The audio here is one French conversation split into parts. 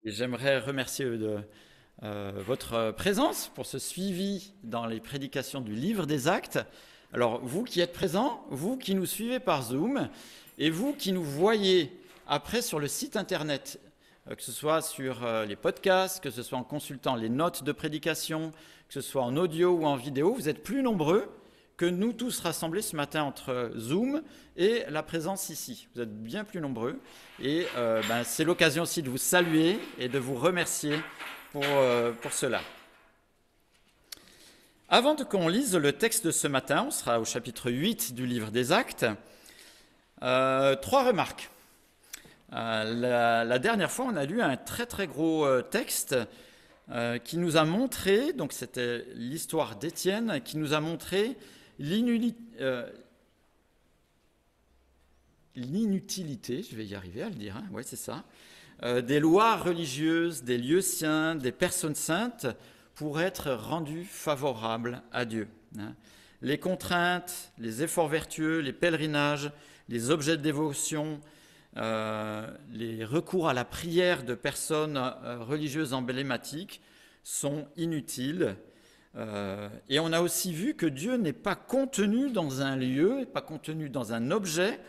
Et j'aimerais remercier votre présence pour ce suivi dans les prédications du livre des Actes. Alors, vous qui êtes présents, vous qui nous suivez par Zoom, et vous qui nous voyez après sur le site internet, que ce soit sur les podcasts, que ce soit en consultant les notes de prédication, que ce soit en audio ou en vidéo, vous êtes plus nombreux que nous tous rassemblés ce matin entre Zoom et la présence ici. Vous êtes bien plus nombreux et c'est l'occasion aussi de vous saluer et de vous remercier pour cela. Avant qu'on lise le texte de ce matin, on sera au chapitre 8 du livre des Actes, 3 remarques. La dernière fois, on a lu un très très gros texte qui nous a montré, donc c'était l'histoire d'Étienne, qui nous a montré l'inutilité, je vais y arriver à le dire, ouais, c'est ça, des lois religieuses, des lieux saints, des personnes saintes pour être rendus favorables à Dieu. Les contraintes, les efforts vertueux, les pèlerinages, les objets de dévotion, les recours à la prière de personnes religieuses emblématiques sont inutiles. Et on a aussi vu que Dieu n'est pas contenu dans un lieu, pas contenu dans un objet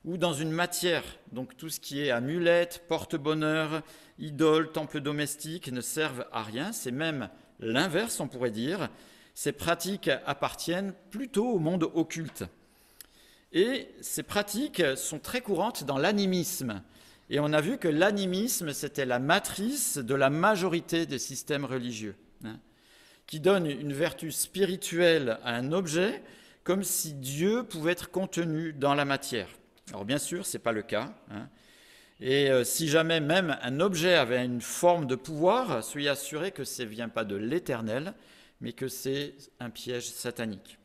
ou dans une matière. Donc tout ce qui est amulette, porte-bonheur, idole, temple domestique ne servent à rien. C'est même l'inverse, on pourrait dire. Ces pratiques appartiennent plutôt au monde occulte. Et ces pratiques sont très courantes dans l'animisme. Et on a vu que l'animisme, c'était la matrice de la majorité des systèmes religieux, qui donne une vertu spirituelle à un objet comme si Dieu pouvait être contenu dans la matière. Alors bien sûr, ce n'est pas le cas. Et si jamais même un objet avait une forme de pouvoir, soyez assurés que ça ne vient pas de l'Éternel, mais que c'est un piège satanique.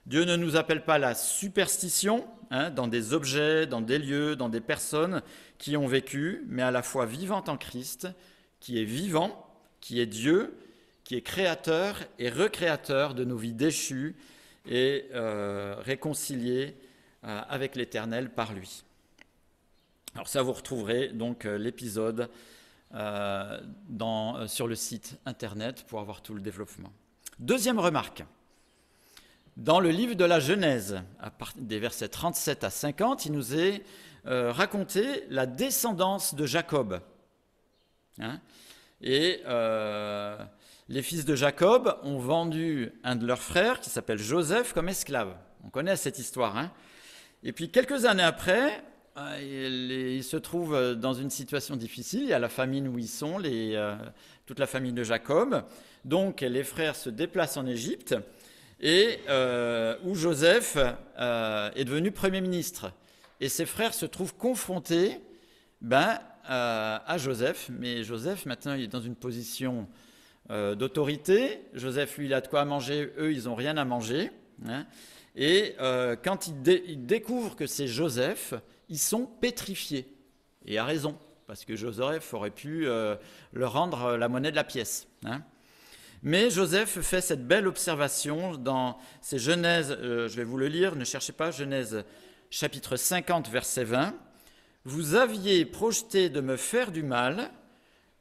Dieu ne nous appelle pas à la superstition dans des objets, dans des lieux, dans des personnes qui ont vécu, mais à la fois vivante en Christ, qui est vivant, qui est Dieu, qui est créateur et recréateur de nos vies déchues et réconciliées avec l'Éternel par lui. Alors ça, vous retrouverez donc l'épisode sur le site internet pour avoir tout le développement. Deuxième remarque. Dans le livre de la Genèse, à partir des versets 37 à 50, il nous est raconté la descendance de Jacob. Et les fils de Jacob ont vendu un de leurs frères, qui s'appelle Joseph, comme esclave. On connaît cette histoire. Et puis quelques années après, ils se trouvent dans une situation difficile. Il y a la famine où ils sont, toute la famille de Jacob. Donc les frères se déplacent en Égypte, et où Joseph est devenu Premier ministre. Et ses frères se trouvent confrontés à Joseph. Mais Joseph, maintenant, il est dans une position d'autorité. Joseph, lui, il a de quoi manger. Eux, ils n'ont rien à manger. Et quand ils découvrent que c'est Joseph, ils sont pétrifiés. Et à raison, parce que Joseph aurait pu leur rendre la monnaie de la pièce. Mais Joseph fait cette belle observation dans ces Genèse, je vais vous le lire, ne cherchez pas, Genèse chapitre 50, verset 20. « Vous aviez projeté de me faire du mal,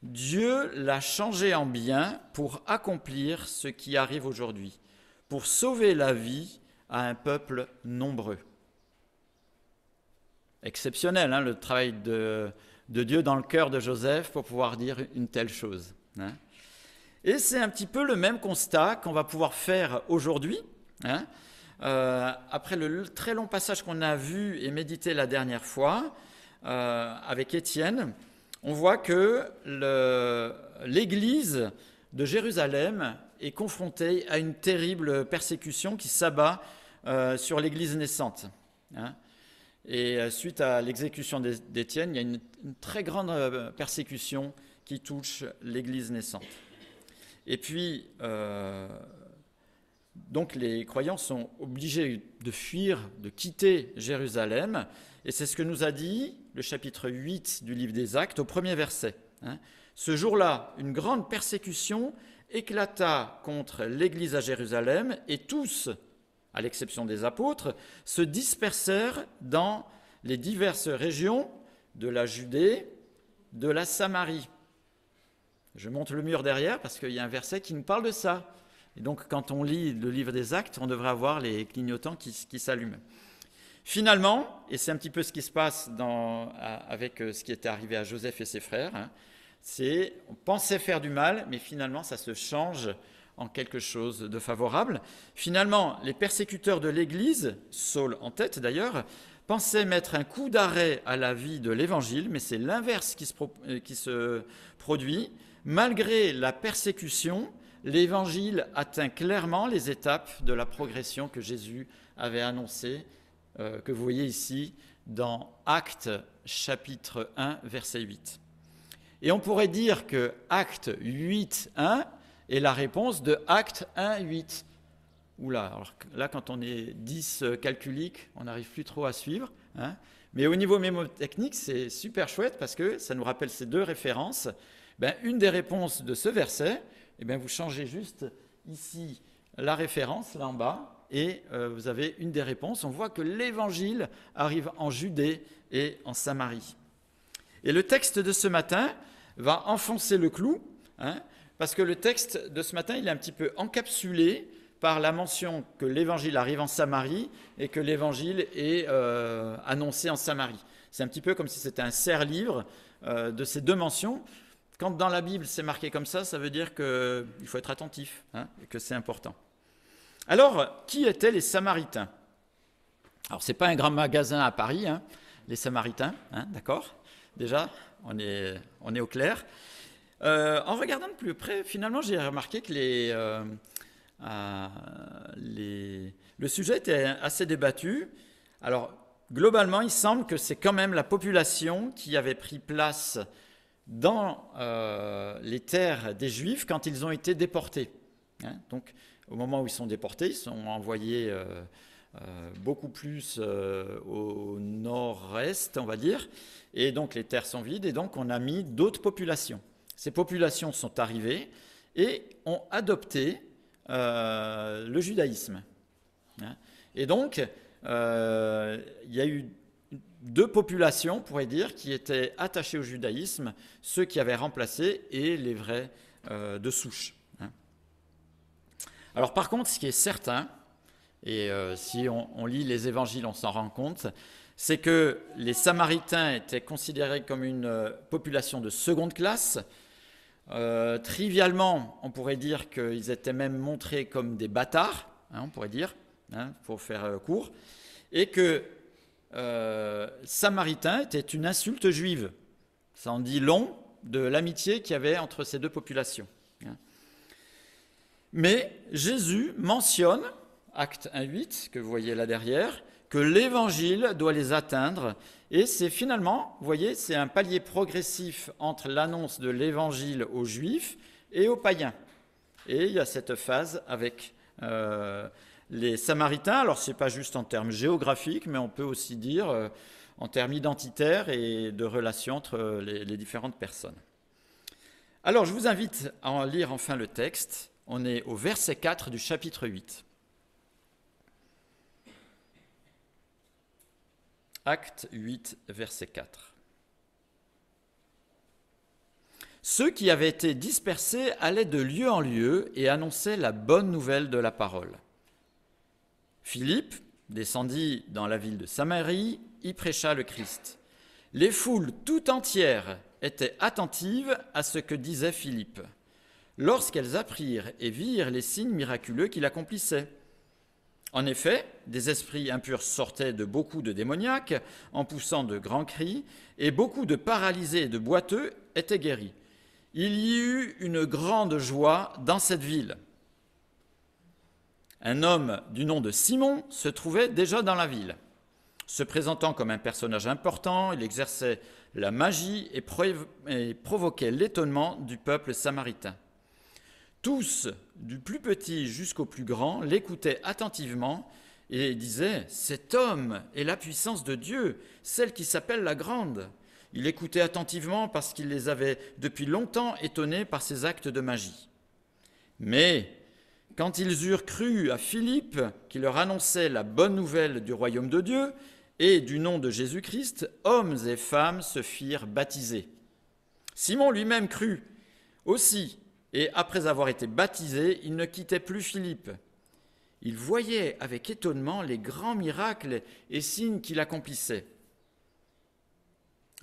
Dieu l'a changé en bien pour accomplir ce qui arrive aujourd'hui, pour sauver la vie à un peuple nombreux. » Exceptionnel, le travail de Dieu dans le cœur de Joseph pour pouvoir dire une telle chose. Et c'est un petit peu le même constat qu'on va pouvoir faire aujourd'hui. Après le très long passage qu'on a vu et médité la dernière fois avec Étienne, on voit que l'Église de Jérusalem est confrontée à une terrible persécution qui s'abat sur l'Église naissante. Et suite à l'exécution d'Étienne, il y a une très grande persécution qui touche l'Église naissante. Et puis, donc les croyants sont obligés de fuir, de quitter Jérusalem. Et c'est ce que nous a dit le chapitre 8 du livre des Actes au premier verset. Ce jour-là, une grande persécution éclata contre l'Église à Jérusalem et tous, à l'exception des apôtres, se dispersèrent dans les diverses régions de la Judée, de la Samarie. Je monte le mur derrière parce qu'il y a un verset qui nous parle de ça. Et donc, quand on lit le livre des Actes, on devrait avoir les clignotants qui s'allument. Finalement, et c'est un petit peu ce qui se passe avec ce qui était arrivé à Joseph et ses frères, c'est on pensait faire du mal, mais finalement, ça se change en quelque chose de favorable. Finalement, les persécuteurs de l'Église, Saul en tête d'ailleurs, pensaient mettre un coup d'arrêt à la vie de l'Évangile, mais c'est l'inverse qui se produit. Malgré la persécution, l'Évangile atteint clairement les étapes de la progression que Jésus avait annoncée, que vous voyez ici dans Actes chapitre 1, verset 8. Et on pourrait dire que Actes 8, 1 est la réponse de Actes 1, 8. Oula, alors là, quand on est 10 calculique, on n'arrive plus trop à suivre. Mais au niveau mémotechnique, c'est super chouette parce que ça nous rappelle ces deux références. Une des réponses de ce verset, vous changez juste ici la référence, là en bas, et vous avez une des réponses. On voit que l'Évangile arrive en Judée et en Samarie. Et le texte de ce matin va enfoncer le clou, parce que le texte de ce matin, il est un petit peu encapsulé par la mention que l'Évangile arrive en Samarie et que l'Évangile est annoncé en Samarie. C'est un petit peu comme si c'était un serre-livre de ces deux mentions. Quand dans la Bible c'est marqué comme ça veut dire qu'il faut être attentif, et que c'est important. Alors, qui étaient les Samaritains ? Alors, ce n'est pas un grand magasin à Paris, les Samaritains, d'accord ? Déjà, on est au clair. En regardant de plus près, finalement, j'ai remarqué que le sujet était assez débattu. Alors, globalement, il semble que c'est quand même la population qui avait pris place dans les terres des Juifs quand ils ont été déportés. Donc, au moment où ils sont déportés, ils sont envoyés beaucoup plus au nord-est, on va dire, et donc les terres sont vides, et donc on a mis d'autres populations. Ces populations sont arrivées et ont adopté le judaïsme. Et donc, il y a eu deux populations, on pourrait dire, qui étaient attachées au judaïsme, ceux qui avaient remplacé et les vrais de souche. Alors par contre, ce qui est certain, et si on lit les évangiles, on s'en rend compte, c'est que les Samaritains étaient considérés comme une population de seconde classe. Trivialement, on pourrait dire qu'ils étaient même montrés comme des bâtards, on pourrait dire, pour faire court, et que Samaritain était une insulte juive. Ça en dit long de l'amitié qu'il y avait entre ces deux populations. Mais Jésus mentionne, Acte 1.8, que vous voyez là derrière, que l'Évangile doit les atteindre. Et c'est finalement, vous voyez, c'est un palier progressif entre l'annonce de l'Évangile aux Juifs et aux païens. Et il y a cette phase avec les Samaritains. Alors, ce n'est pas juste en termes géographiques, mais on peut aussi dire en termes identitaires et de relations entre les différentes personnes. Alors, je vous invite à en lire enfin le texte. On est au verset 4 du chapitre 8. Acte 8, verset 4. Ceux qui avaient été dispersés allaient de lieu en lieu et annonçaient la bonne nouvelle de la parole. Philippe descendit dans la ville de Samarie, y prêcha le Christ. Les foules tout entières étaient attentives à ce que disait Philippe, lorsqu'elles apprirent et virent les signes miraculeux qu'il accomplissait. En effet, des esprits impurs sortaient de beaucoup de démoniaques en poussant de grands cris, et beaucoup de paralysés et de boiteux étaient guéris. Il y eut une grande joie dans cette ville. Un homme du nom de Simon se trouvait déjà dans la ville. Se présentant comme un personnage important, il exerçait la magie et provoquait l'étonnement du peuple samaritain. Tous, du plus petit jusqu'au plus grand, l'écoutaient attentivement et disaient « Cet homme est la puissance de Dieu, celle qui s'appelle la Grande ». Il écoutait attentivement parce qu'il les avait depuis longtemps étonnés par ses actes de magie. Mais quand ils eurent cru à Philippe, qui leur annonçait la bonne nouvelle du royaume de Dieu et du nom de Jésus-Christ, hommes et femmes se firent baptiser. Simon lui-même crut, Aussi, et après avoir été baptisé, il ne quittait plus Philippe. Il voyait avec étonnement les grands miracles et signes qu'il accomplissait.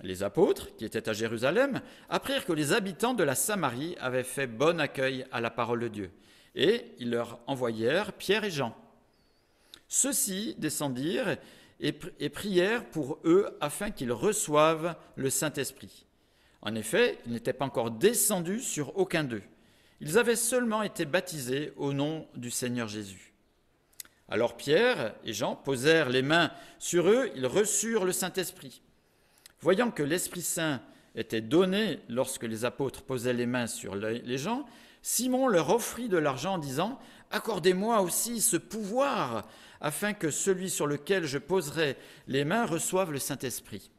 Les apôtres, qui étaient à Jérusalem, apprirent que les habitants de la Samarie avaient fait bon accueil à la parole de Dieu, et ils leur envoyèrent Pierre et Jean. Ceux-ci descendirent et prièrent pour eux afin qu'ils reçoivent le Saint-Esprit. En effet, ils n'étaient pas encore descendus sur aucun d'eux. Ils avaient seulement été baptisés au nom du Seigneur Jésus. Alors Pierre et Jean posèrent les mains sur eux, ils reçurent le Saint-Esprit. Voyant que l'Esprit Saint était donné lorsque les apôtres posaient les mains sur les gens, Simon leur offrit de l'argent en disant « Accordez-moi aussi ce pouvoir, afin que celui sur lequel je poserai les mains reçoive le Saint-Esprit. »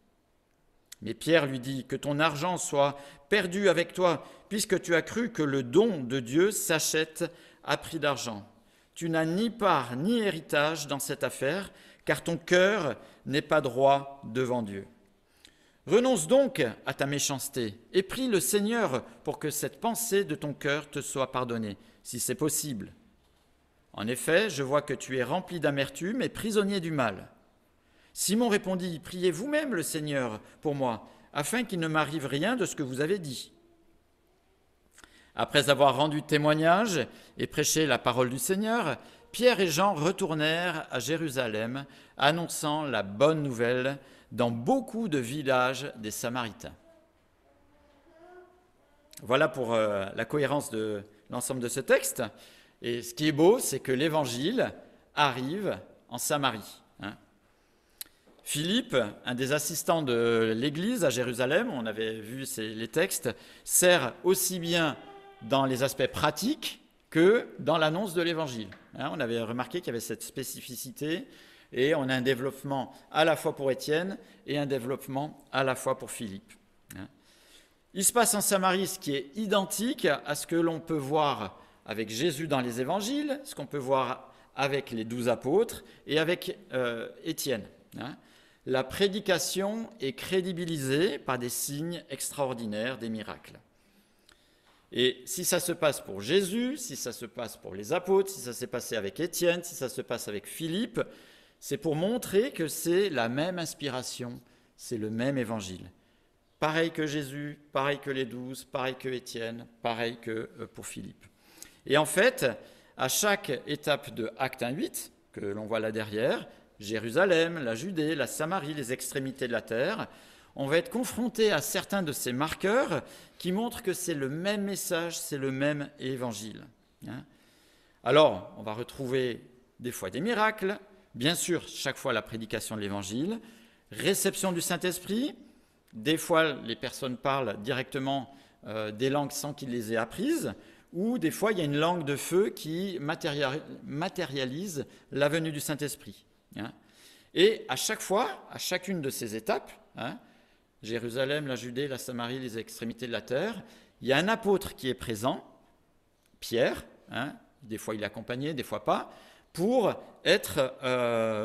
Mais Pierre lui dit « Que ton argent soit perdu avec toi, puisque tu as cru que le don de Dieu s'achète à prix d'argent. Tu n'as ni part ni héritage dans cette affaire, car ton cœur n'est pas droit devant Dieu. Renonce donc à ta méchanceté et prie le Seigneur pour que cette pensée de ton cœur te soit pardonnée, si c'est possible. En effet, je vois que tu es rempli d'amertume et prisonnier du mal. » Simon répondit, « Priez vous-même le Seigneur pour moi, afin qu'il ne m'arrive rien de ce que vous avez dit. » Après avoir rendu témoignage et prêché la parole du Seigneur, Pierre et Jean retournèrent à Jérusalem, annonçant la bonne nouvelle dans beaucoup de villages des Samaritains. Voilà pour la cohérence de l'ensemble de ce texte. Et ce qui est beau, c'est que l'Évangile arrive en Samarie. Philippe, un des assistants de l'Église à Jérusalem, on avait vu les textes, sert aussi bien dans les aspects pratiques que dans l'annonce de l'Évangile. On avait remarqué qu'il y avait cette spécificité et on a un développement à la fois pour Étienne et un développement à la fois pour Philippe. Il se passe en Samarie ce qui est identique à ce que l'on peut voir avec Jésus dans les Évangiles, ce qu'on peut voir avec les 12 apôtres et avec Étienne. La prédication est crédibilisée par des signes extraordinaires, des miracles. Et si ça se passe pour Jésus, si ça se passe pour les apôtres, si ça s'est passé avec Étienne, si ça se passe avec Philippe, c'est pour montrer que c'est la même inspiration, c'est le même évangile. Pareil que Jésus, pareil que les 12, pareil que Étienne, pareil que pour Philippe. Et en fait, à chaque étape de Acte 1:8, que l'on voit là derrière, Jérusalem, la Judée, la Samarie, les extrémités de la terre, on va être confronté à certains de ces marqueurs qui montrent que c'est le même message, c'est le même évangile. Alors, on va retrouver des fois des miracles, bien sûr, chaque fois la prédication de l'évangile, réception du Saint-Esprit, des fois les personnes parlent directement des langues sans qu'ils les aient apprises, ou des fois il y a une langue de feu qui matérialise la venue du Saint-Esprit. Et à chaque fois, à chacune de ces étapes, Jérusalem, la Judée, la Samarie, les extrémités de la terre, il y a un apôtre qui est présent, Pierre, des fois il est accompagné, des fois pas, pour être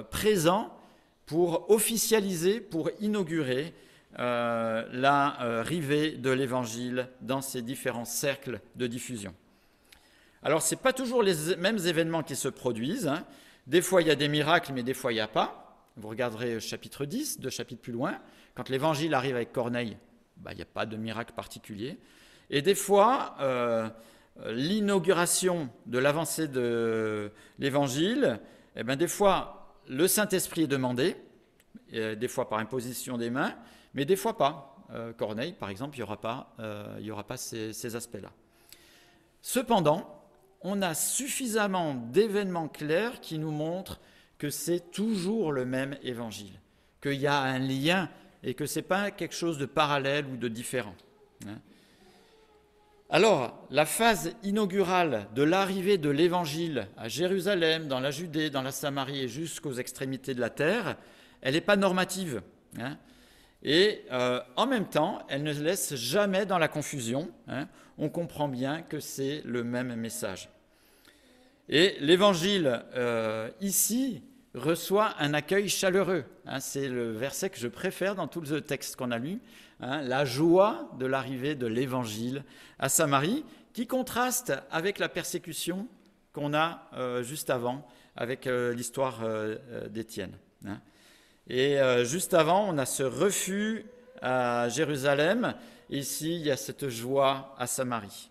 présent, pour officialiser, pour inaugurer la rivée de l'Évangile dans ces différents cercles de diffusion. Alors, ce n'est pas toujours les mêmes événements qui se produisent. Des fois, il y a des miracles, mais des fois, il n'y a pas. Vous regarderez chapitre 10, 2 chapitres plus loin. Quand l'Évangile arrive avec Corneille, il n'y a pas de miracle particulier. Et des fois, l'inauguration de l'avancée de l'Évangile, des fois, le Saint-Esprit est demandé, des fois par imposition des mains, mais des fois pas. Corneille, par exemple, il n'y aura pas ces aspects-là. Cependant, on a suffisamment d'événements clairs qui nous montrent que c'est toujours le même évangile, qu'il y a un lien et que ce n'est pas quelque chose de parallèle ou de différent. Alors, la phase inaugurale de l'arrivée de l'évangile à Jérusalem, dans la Judée, dans la Samarie et jusqu'aux extrémités de la terre, elle n'est pas normative. Et en même temps, elle ne laisse jamais dans la confusion. On comprend bien que c'est le même message. Et l'évangile, ici, reçoit un accueil chaleureux. C'est le verset que je préfère dans tout le texte qu'on a lu. La joie de l'arrivée de l'Évangile à Samarie, qui contraste avec la persécution qu'on a juste avant, avec l'histoire d'Étienne. Et juste avant, on a ce refus à Jérusalem. Et ici, il y a cette joie à Samarie.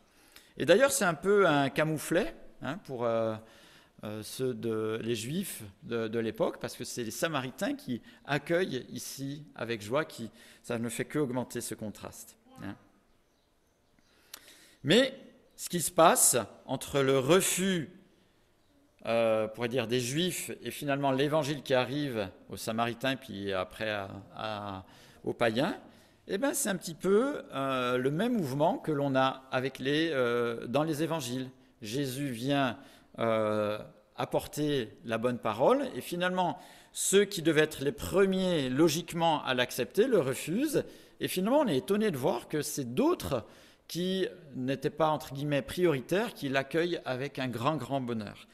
Et d'ailleurs, c'est un peu un camouflet pour les Juifs de l'époque, parce que c'est les Samaritains qui accueillent ici avec joie, ça ne fait qu'augmenter ce contraste. Mais ce qui se passe entre le refus, pourrait dire, des Juifs et finalement l'évangile qui arrive aux Samaritains, puis après aux païens, c'est un petit peu le même mouvement que l'on a dans les évangiles. Jésus vient apporter la bonne parole, et finalement, ceux qui devaient être les premiers logiquement à l'accepter le refusent, et finalement, on est étonné de voir que c'est d'autres qui n'étaient pas, entre guillemets, prioritaires, qui l'accueillent avec un grand, grand bonheur.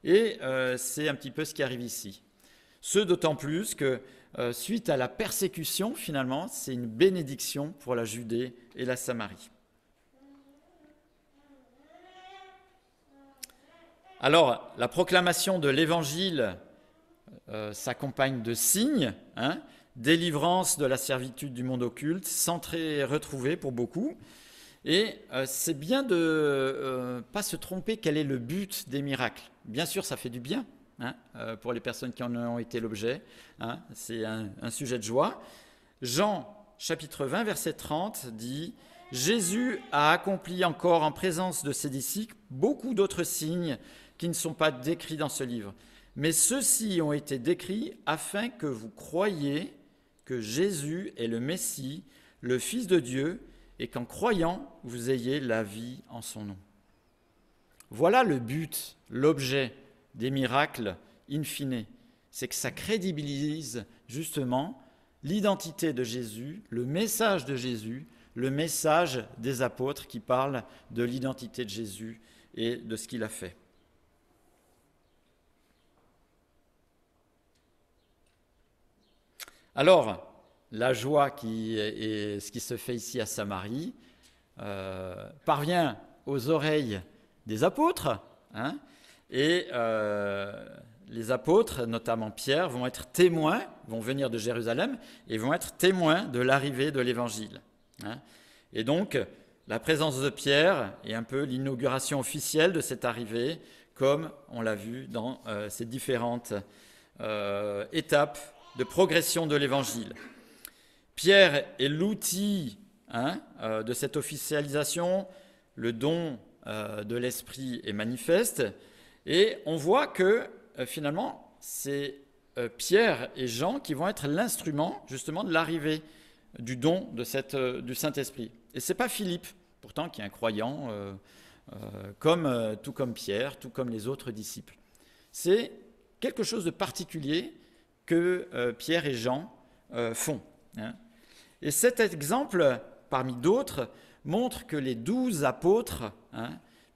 Et c'est un petit peu ce qui arrive ici. Ce d'autant plus que suite à la persécution, finalement, c'est une bénédiction pour la Judée et la Samarie. Alors, la proclamation de l'Évangile s'accompagne de signes, délivrance de la servitude du monde occulte, centré retrouvé pour beaucoup. Et c'est bien de ne pas se tromper quel est le but des miracles. Bien sûr, ça fait du bien pour les personnes qui en ont été l'objet. C'est un sujet de joie. Jean, chapitre 20, verset 30, dit « Jésus a accompli encore en présence de ses disciples beaucoup d'autres signes qui ne sont pas décrits dans ce livre. Mais ceux-ci ont été décrits afin que vous croyiez que Jésus est le Messie, le Fils de Dieu, et qu'en croyant, vous ayez la vie en son nom. » Voilà le but, l'objet des miracles in fine. C'est que ça crédibilise justement l'identité de Jésus, le message de Jésus, le message des apôtres qui parlent de l'identité de Jésus et de ce qu'il a fait. Alors, la joie et ce qui se fait ici à Samarie parvient aux oreilles des apôtres, et les apôtres, notamment Pierre, vont être témoins, vont venir de Jérusalem et vont être témoins de l'arrivée de l'Évangile. Et donc, la présence de Pierre est un peu l'inauguration officielle de cette arrivée, comme on l'a vu dans ces différentes étapes de progression de l'Évangile. Pierre est l'outil de cette officialisation, le don de l'Esprit est manifeste, et on voit que finalement c'est Pierre et Jean qui vont être l'instrument justement de l'arrivée du don du Saint-Esprit. Et ce n'est pas Philippe, pourtant qui est un croyant, tout comme Pierre, tout comme les autres disciples. C'est quelque chose de particulier que Pierre et Jean font. Et cet exemple, parmi d'autres, montre que les 12 apôtres,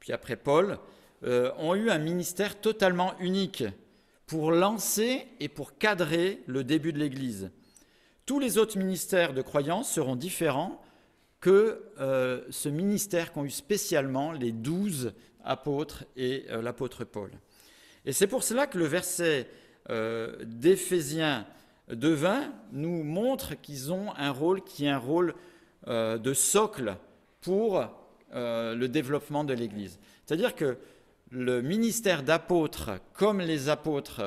puis après Paul, ont eu un ministère totalement unique pour lancer et pour cadrer le début de l'Église. Tous les autres ministères de croyants seront différents que ce ministère qu'ont eu spécialement les 12 apôtres et l'apôtre Paul. Et c'est pour cela que le verset d'Éphésiens 2:20 nous montre qu'ils ont un rôle qui est un rôle de socle pour le développement de l'Église. C'est-à-dire que le ministère d'apôtres, comme les apôtres,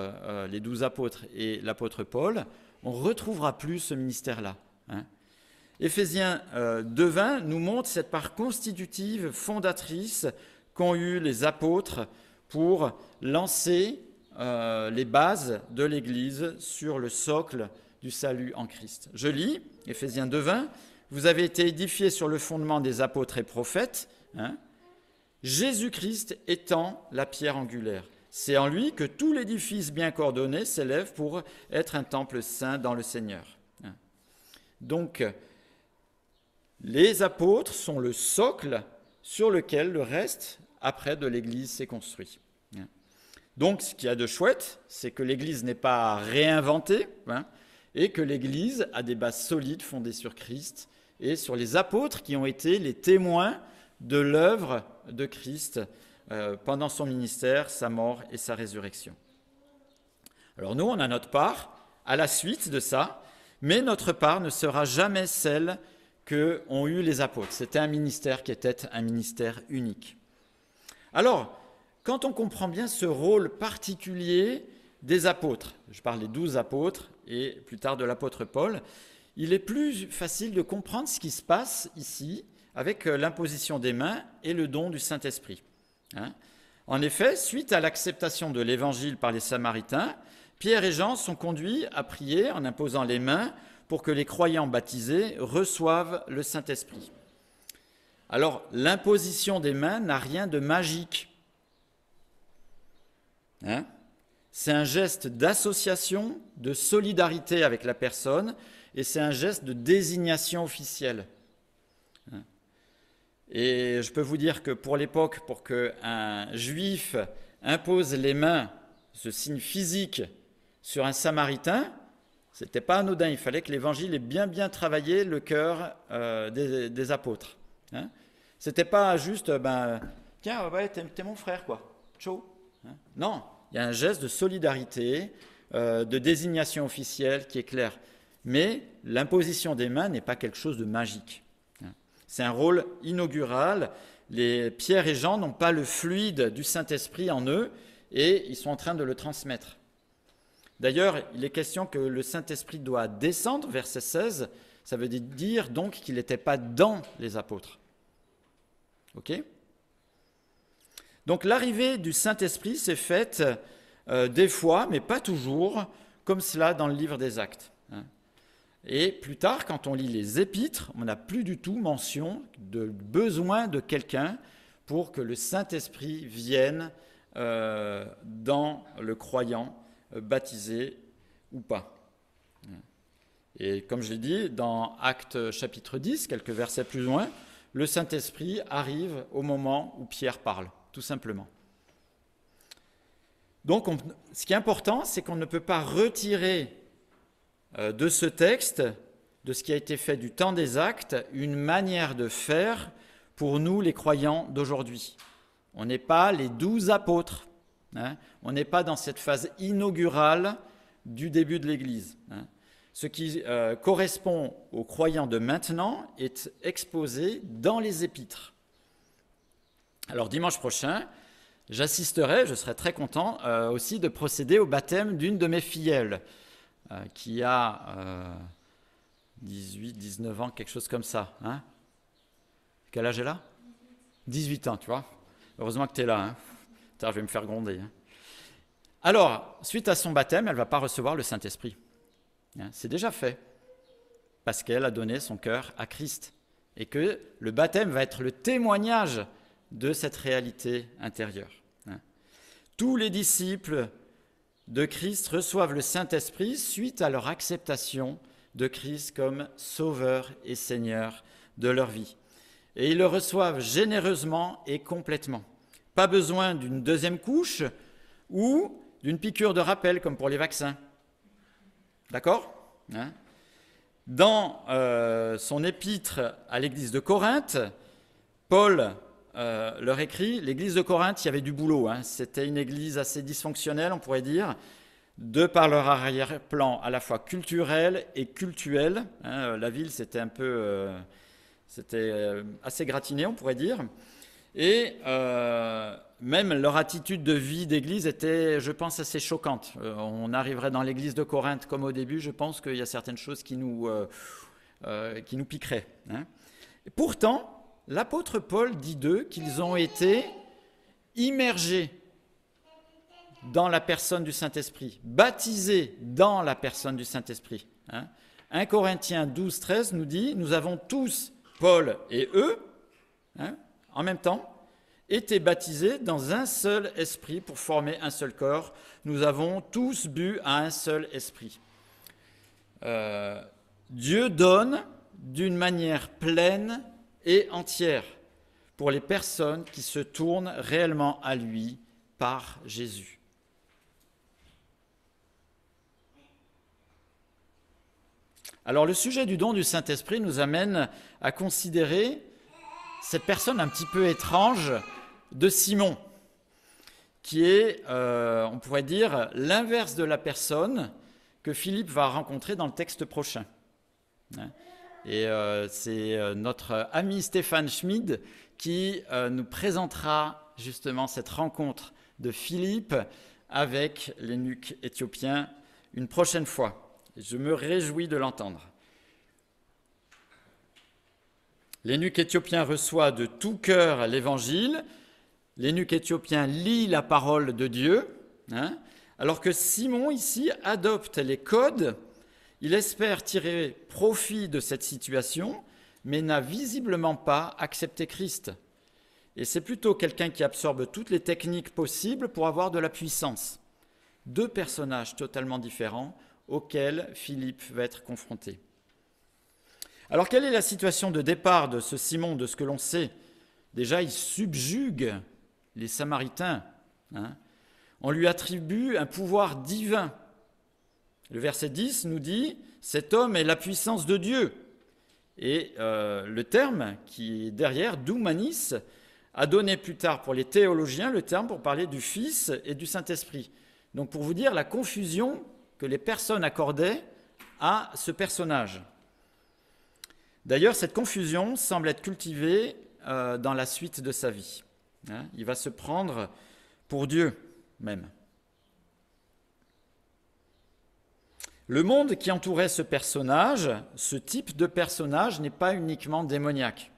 les 12 apôtres et l'apôtre Paul, on ne retrouvera plus ce ministère-là. Éphésiens 2:20 nous montre cette part constitutive, fondatrice qu'ont eu les apôtres pour lancer les bases de l'Église sur le socle du salut en Christ. Je lis, Éphésiens 2:20, « Vous avez été édifiés sur le fondement des apôtres et prophètes, Jésus-Christ étant la pierre angulaire. C'est en lui que tout l'édifice bien coordonné s'élève pour être un temple saint dans le Seigneur. » Donc, les apôtres sont le socle sur lequel le reste, après, de l'Église s'est construit. Donc, ce qu'il y a de chouette, c'est que l'Église n'est pas réinventée, et que l'Église a des bases solides fondées sur Christ et sur les apôtres qui ont été les témoins de l'œuvre de Christ pendant son ministère, sa mort et sa résurrection. Alors nous, on a notre part à la suite de ça, mais notre part ne sera jamais celle qu'ont eu les apôtres. C'était un ministère qui était un ministère unique. Alors, quand on comprend bien ce rôle particulier des apôtres, je parle des 12 apôtres et plus tard de l'apôtre Paul, il est plus facile de comprendre ce qui se passe ici avec l'imposition des mains et le don du Saint-Esprit. En effet, suite à l'acceptation de l'Évangile par les Samaritains, Pierre et Jean sont conduits à prier en imposant les mains pour que les croyants baptisés reçoivent le Saint-Esprit. Alors, l'imposition des mains n'a rien de magique. C'est un geste d'association, de solidarité avec la personne, et c'est un geste de désignation officielle. Et je peux vous dire que pour l'époque, pour qu'un juif impose les mains, ce signe physique, sur un samaritain, ce n'était pas anodin. Il fallait que l'évangile ait bien travaillé le cœur des apôtres. Ce n'était pas juste, tiens, ouais, t'es mon frère, quoi. Ciao. Non, il y a un geste de solidarité, de désignation officielle qui est clair. Mais l'imposition des mains n'est pas quelque chose de magique. C'est un rôle inaugural. Pierre et Jean n'ont pas le fluide du Saint-Esprit en eux et ils sont en train de le transmettre. D'ailleurs, il est question que le Saint-Esprit doit descendre, verset 16. Ça veut dire donc qu'il n'était pas dans les apôtres. Ok ? Donc l'arrivée du Saint-Esprit s'est faite des fois, mais pas toujours, comme cela dans le livre des Actes. Et plus tard, quand on lit les épîtres, on n'a plus du tout mention de besoin de quelqu'un pour que le Saint-Esprit vienne dans le croyant, baptisé ou pas. Et comme je l'ai dit, dans Actes chapitre 10, quelques versets plus loin, le Saint-Esprit arrive au moment où Pierre parle, tout simplement. Donc, ce qui est important, c'est qu'on ne peut pas retirer de ce texte, de ce qui a été fait du temps des Actes, une manière de faire pour nous, les croyants d'aujourd'hui. On n'est pas les 12 apôtres. On n'est pas dans cette phase inaugurale du début de l'Église. Ce qui correspond aux croyants de maintenant est exposé dans les épîtres. Alors dimanche prochain, j'assisterai, je serai très content aussi de procéder au baptême d'une de mes filleules qui a 18, 19 ans, quelque chose comme ça. Quel âge elle a ? 18 ans, tu vois. Heureusement que tu es là. Putain, je vais me faire gronder. Alors, suite à son baptême, elle ne va pas recevoir le Saint-Esprit. C'est déjà fait, parce qu'elle a donné son cœur à Christ. Et que le baptême va être le témoignage de cette réalité intérieure. Tous les disciples de Christ reçoivent le Saint-Esprit suite à leur acceptation de Christ comme Sauveur et Seigneur de leur vie. Et ils le reçoivent généreusement et complètement. Pas besoin d'une deuxième couche ou d'une piqûre de rappel comme pour les vaccins. D'accord ? Dans son épître à l'église de Corinthe, Paul leur écrit, l'église de Corinthe, il y avait du boulot. C'était une église assez dysfonctionnelle, on pourrait dire, de par leur arrière-plan à la fois culturel et cultuel. La ville, c'était un peu... c'était assez gratiné, on pourrait dire. Et même leur attitude de vie d'église était, je pense, assez choquante. On arriverait dans l'église de Corinthe comme au début, je pense qu'il y a certaines choses qui nous piqueraient. Et pourtant, l'apôtre Paul dit d'eux qu'ils ont été immergés dans la personne du Saint-Esprit, baptisés dans la personne du Saint-Esprit. 1 Corinthiens 12, 13 nous dit « Nous avons tous, Paul et eux, en même temps, été baptisés dans un seul esprit pour former un seul corps. Nous avons tous bu à un seul esprit. » Dieu donne d'une manière pleine et entière pour les personnes qui se tournent réellement à lui par Jésus. Alors le sujet du don du Saint-Esprit nous amène à considérer cette personne un petit peu étrange de Simon, qui est, on pourrait dire, l'inverse de la personne que Philippe va rencontrer dans le texte prochain. Et c'est notre ami Stéphane Schmid qui nous présentera justement cette rencontre de Philippe avec l'eunuque éthiopien une prochaine fois. Je me réjouis de l'entendre. L'eunuque éthiopien reçoit de tout cœur l'évangile. L'eunuque éthiopien lit la parole de Dieu, alors que Simon, ici, adopte les codes. Il espère tirer profit de cette situation, mais n'a visiblement pas accepté Christ. Et c'est plutôt quelqu'un qui absorbe toutes les techniques possibles pour avoir de la puissance. Deux personnages totalement différents auxquels Philippe va être confronté. Alors, quelle est la situation de départ de ce Simon, de ce que l'on sait ? Déjà, il subjugue les Samaritains. On lui attribue un pouvoir divin. Le verset 10 nous dit « Cet homme est la puissance de Dieu ». Et le terme qui est derrière, « doumanis », a donné plus tard pour les théologiens le terme pour parler du Fils et du Saint-Esprit. Donc pour vous dire la confusion que les personnes accordaient à ce personnage. D'ailleurs, cette confusion semble être cultivée dans la suite de sa vie. Il va se prendre pour Dieu même. Le monde qui entourait ce personnage, ce type de personnage, n'est pas uniquement démoniaque.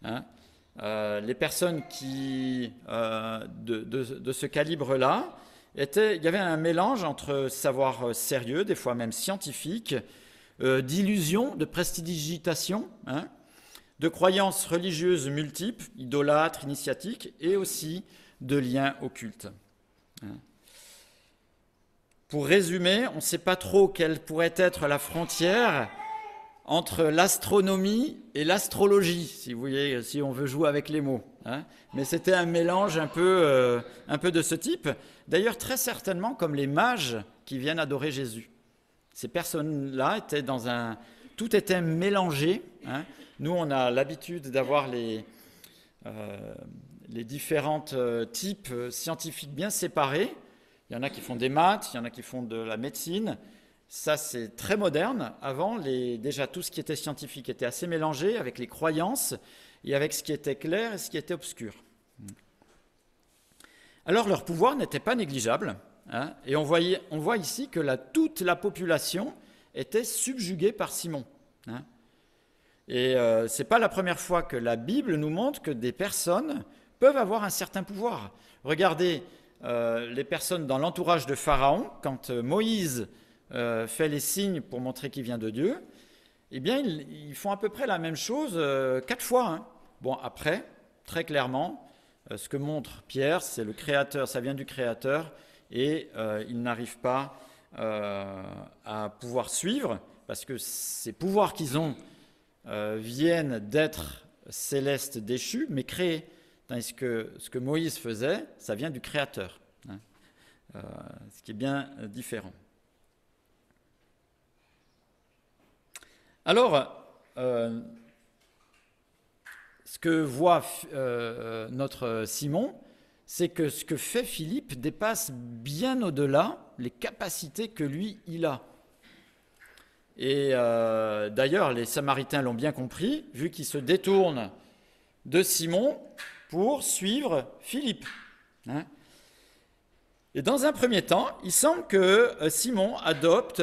Les personnes de ce calibre-là, il y avait un mélange entre savoir sérieux, des fois même scientifique, d'illusions, de prestidigitation, de croyances religieuses multiples, idolâtres, initiatiques, et aussi de liens occultes. Pour résumer, on ne sait pas trop quelle pourrait être la frontière entre l'astronomie et l'astrologie, si vous voyez, si on veut jouer avec les mots. Mais c'était un mélange un peu de ce type. D'ailleurs, très certainement comme les mages qui viennent adorer Jésus. Ces personnes-là étaient tout était mélangé. Nous, on a l'habitude d'avoir les différents types scientifiques bien séparés. Il y en a qui font des maths, il y en a qui font de la médecine. Ça, c'est très moderne. Avant, déjà, tout ce qui était scientifique était assez mélangé avec les croyances et avec ce qui était clair et ce qui était obscur. Alors, leur pouvoir n'était pas négligeable. Et on voit ici que toute la population était subjuguée par Simon. Et ce n'est pas la première fois que la Bible nous montre que des personnes peuvent avoir un certain pouvoir. Regardez les personnes dans l'entourage de Pharaon, quand Moïse fait les signes pour montrer qu'il vient de Dieu, eh bien, ils font à peu près la même chose 4 fois. Bon, après, très clairement, ce que montre Pierre, c'est le Créateur, ça vient du Créateur, et ils n'arrivent pas à pouvoir suivre, parce que ces pouvoirs qu'ils ont viennent d'être célestes déchus, mais créés. Tandis que ce que Moïse faisait, ça vient du Créateur, ce qui est bien différent. Alors, ce que voit notre Simon, c'est que ce que fait Philippe dépasse bien au-delà les capacités que lui, il a. Et d'ailleurs, les Samaritains l'ont bien compris, vu qu'ils se détournent de Simon pour suivre Philippe. Et dans un premier temps, il semble que Simon adopte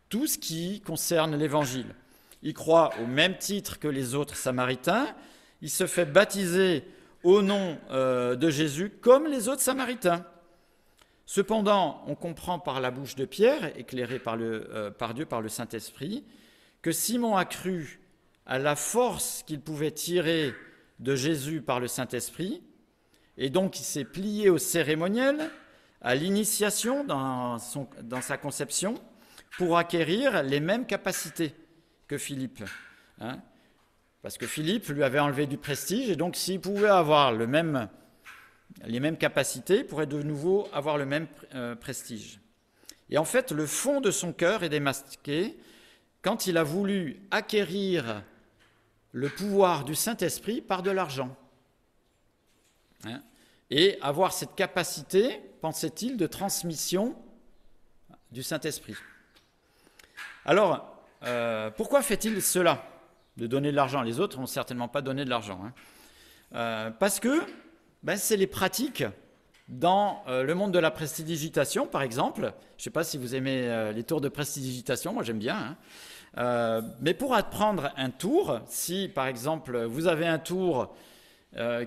tout ce qui concerne l'Évangile. Il croit au même titre que les autres Samaritains, il se fait baptiser au nom de Jésus comme les autres Samaritains. Cependant, on comprend par la bouche de Pierre, éclairé par Dieu, par le Saint-Esprit, que Simon a cru à la force qu'il pouvait tirer de Jésus par le Saint-Esprit, et donc il s'est plié au cérémoniel, à l'initiation dans sa conception, pour acquérir les mêmes capacités que Philippe. Parce que Philippe lui avait enlevé du prestige, et donc s'il pouvait avoir les mêmes capacités, il pourrait de nouveau avoir le même prestige. Et en fait, le fond de son cœur est démasqué quand il a voulu acquérir le pouvoir du Saint-Esprit par de l'argent. Hein? Et avoir cette capacité, pensait-il, de transmission du Saint-Esprit. Alors, pourquoi fait-il cela, de donner de l'argent? Les autres n'ont certainement pas donné de l'argent. Hein. Parce que c'est les pratiques dans le monde de la prestidigitation, par exemple. Je ne sais pas si vous aimez les tours de prestidigitation, moi j'aime bien. Hein. Mais pour apprendre un tour, si par exemple vous avez un tour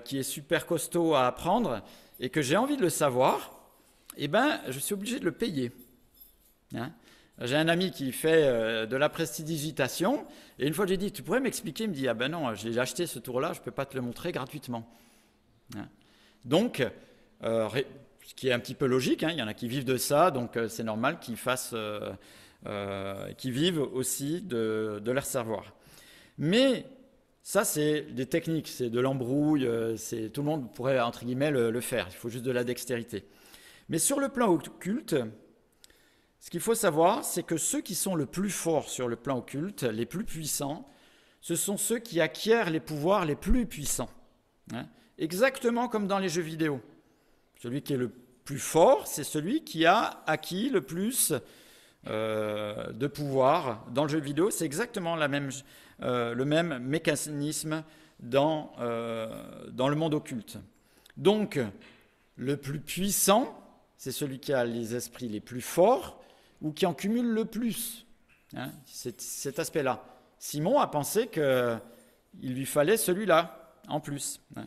qui est super costaud à apprendre et que j'ai envie de le savoir, je suis obligé de le payer. Hein. J'ai un ami qui fait de la prestidigitation et une fois j'ai dit, tu pourrais m'expliquer? Il me dit, ah ben non, j'ai acheté ce tour-là, je ne peux pas te le montrer gratuitement. Hein. Donc, ce qui est un petit peu logique, hein, il y en a qui vivent de ça, donc c'est normal qu'ils qu'ils vivent aussi de leur savoir. Mais ça, c'est des techniques, c'est de l'embrouille, tout le monde pourrait, entre guillemets, le faire. Il faut juste de la dextérité. Mais sur le plan occulte, ce qu'il faut savoir, c'est que ceux qui sont le plus forts sur le plan occulte, les plus puissants, ce sont ceux qui acquièrent les pouvoirs les plus puissants. Hein, exactement comme dans les jeux vidéo. Celui qui est le plus fort, c'est celui qui a acquis le plus de pouvoir dans le jeu vidéo. C'est exactement le même mécanisme dans le monde occulte. Donc, le plus puissant, c'est celui qui a les esprits les plus forts ou qui en cumule le plus. Hein, cet aspect-là. Simon a pensé qu'il lui fallait celui-là en plus. Hein.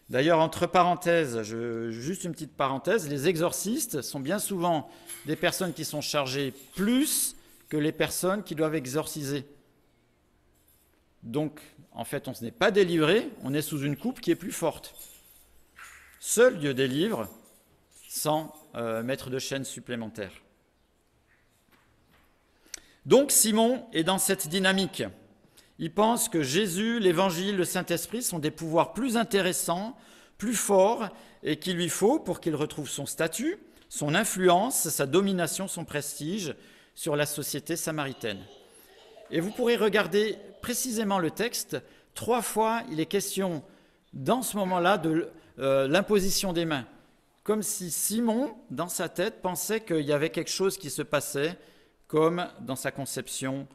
D'ailleurs, entre parenthèses, juste une petite parenthèse, les exorcistes sont bien souvent des personnes qui sont chargées plus que les personnes qui doivent exorciser. Donc, en fait, on ne n'est pas délivré, on est sous une coupe qui est plus forte. Seul Dieu délivre sans mettre de chaîne supplémentaire. Donc, Simon est dans cette dynamique. Il pense que Jésus, l'Évangile, le Saint-Esprit sont des pouvoirs plus intéressants, plus forts, et qu'il lui faut pour qu'il retrouve son statut, son influence, sa domination, son prestige sur la société samaritaine. Et vous pourrez regarder précisément le texte. 3 fois, il est question, dans ce moment-là, de l'imposition des mains. Comme si Simon, dans sa tête, pensait qu'il y avait quelque chose qui se passait, comme dans sa conception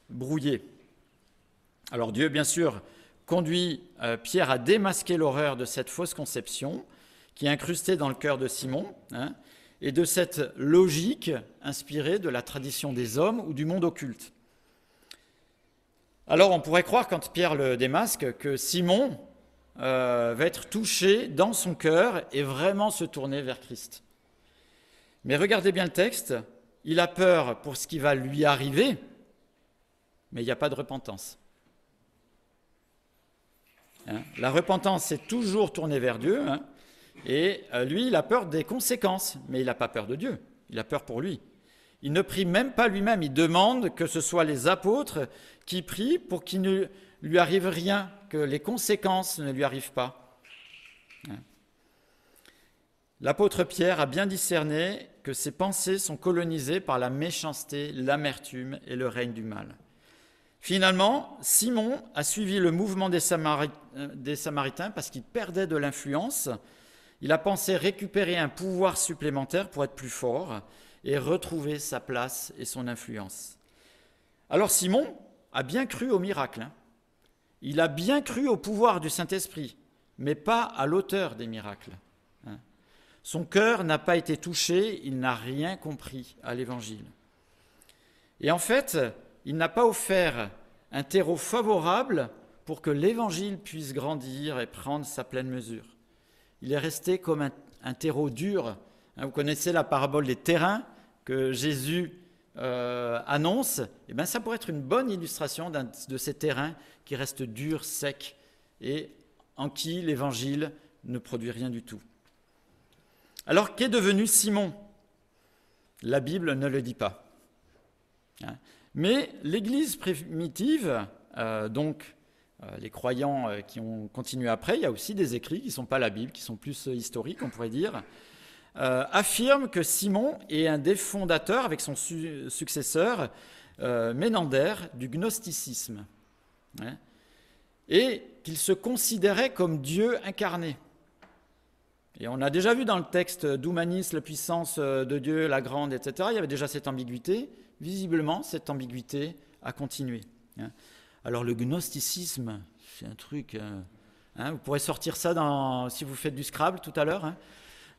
brouillé. Alors Dieu, bien sûr, conduit Pierre à démasquer l'horreur de cette fausse conception qui est incrustée dans le cœur de Simon, hein, et de cette logique inspirée de la tradition des hommes ou du monde occulte. Alors on pourrait croire, quand Pierre le démasque, que Simon va être touché dans son cœur et vraiment se tourner vers Christ. Mais regardez bien le texte, il a peur pour ce qui va lui arriver, mais il n'y a pas de repentance. Hein, la repentance est toujours tournée vers Dieu, hein, et lui, il a peur des conséquences, mais il n'a pas peur de Dieu, il a peur pour lui. Il ne prie même pas lui-même, il demande que ce soit les apôtres qui prient pour qu'il ne lui arrive rien, que les conséquences ne lui arrivent pas. Hein. L'apôtre Pierre a bien discerné que ses pensées sont colonisées par la méchanceté, l'amertume et le règne du mal. Finalement, Simon a suivi le mouvement des Samaritains parce qu'il perdait de l'influence. Il a pensé récupérer un pouvoir supplémentaire pour être plus fort et retrouver sa place et son influence. Alors Simon a bien cru au miracle. Hein. Il a bien cru au pouvoir du Saint-Esprit, mais pas à l'auteur des miracles. Hein. Son cœur n'a pas été touché, il n'a rien compris à l'Évangile. Et en fait, il n'a pas offert un terreau favorable pour que l'Évangile puisse grandir et prendre sa pleine mesure. Il est resté comme un terreau dur. Vous connaissez la parabole des terrains que Jésus annonce. Eh bien, ça pourrait être une bonne illustration de ces terrains qui restent durs, secs, et en qui l'Évangile ne produit rien du tout. Alors, qu'est devenu Simon? La Bible ne le dit pas. Hein. Mais l'Église primitive, les croyants qui ont continué après, il y a aussi des écrits qui ne sont pas la Bible, qui sont plus historiques, on pourrait dire, affirme que Simon est un des fondateurs, avec son successeur Ménander, du gnosticisme, hein, et qu'il se considérait comme Dieu incarné. Et on a déjà vu dans le texte d'Humanis, la puissance de Dieu, la grande, etc., il y avait déjà cette ambiguïté. Visiblement, cette ambiguïté a continué. Alors le gnosticisme, c'est un truc... vous pourrez sortir ça si vous faites du Scrabble tout à l'heure.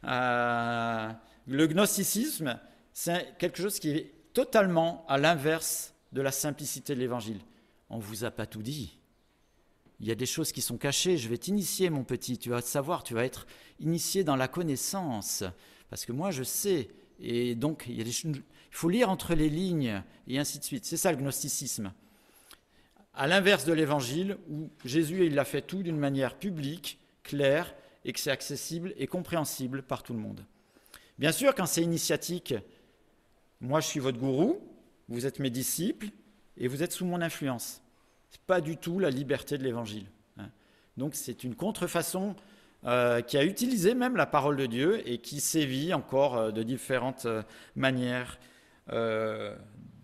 Le gnosticisme, c'est quelque chose qui est totalement à l'inverse de la simplicité de l'Évangile. On ne vous a pas tout dit. Il y a des choses qui sont cachées. Je vais t'initier, mon petit. Tu vas savoir, tu vas être initié dans la connaissance. Parce que moi, je sais. Et donc, il faut lire entre les lignes, et ainsi de suite. C'est ça le gnosticisme. À l'inverse de l'Évangile, où Jésus il a fait tout d'une manière publique, claire, et que c'est accessible et compréhensible par tout le monde. Bien sûr, quand c'est initiatique, moi je suis votre gourou, vous êtes mes disciples, et vous êtes sous mon influence. Ce n'est pas du tout la liberté de l'Évangile. Donc c'est une contrefaçon qui a utilisé même la parole de Dieu et qui sévit encore de différentes manières,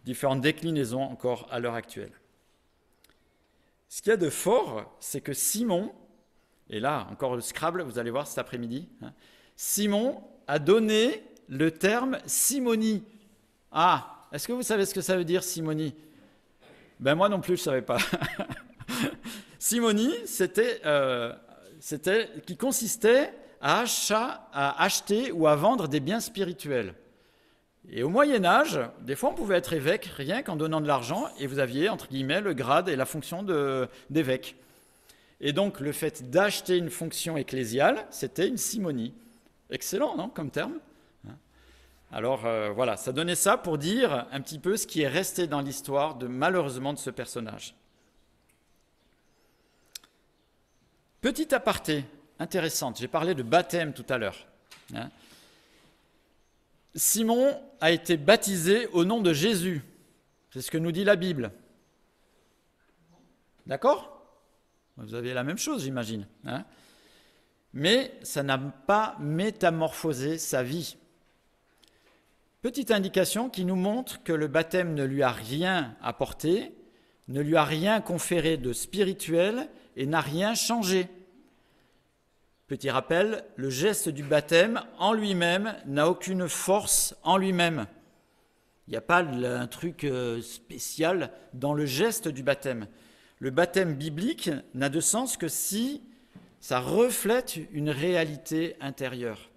différentes déclinaisons encore à l'heure actuelle. Ce qu'il y a de fort, c'est que Simon, et là encore le Scrabble, vous allez voir cet après-midi, Simon a donné le terme simonie. Ah, est-ce que vous savez ce que ça veut dire simonie ? Ben moi non plus, je ne savais pas. Simonie, c'était qui consistait à acheter ou à vendre des biens spirituels. Et au Moyen-Âge, des fois on pouvait être évêque rien qu'en donnant de l'argent, et vous aviez, entre guillemets, le grade et la fonction d'évêque. Et donc le fait d'acheter une fonction ecclésiale, c'était une simonie. Excellent, non, comme terme ? Alors voilà, ça donnait ça pour dire un petit peu ce qui est resté dans l'histoire malheureusement de ce personnage. Petit aparté intéressante, j'ai parlé de baptême tout à l'heure. Simon a été baptisé au nom de Jésus. C'est ce que nous dit la Bible. D'accord ? Vous avez la même chose, j'imagine. Mais ça n'a pas métamorphosé sa vie. Petite indication qui nous montre que le baptême ne lui a rien apporté, ne lui a rien conféré de spirituel et n'a rien changé. Petit rappel, le geste du baptême en lui-même n'a aucune force en lui-même. Il n'y a pas un truc spécial dans le geste du baptême. Le baptême biblique n'a de sens que si ça reflète une réalité intérieure.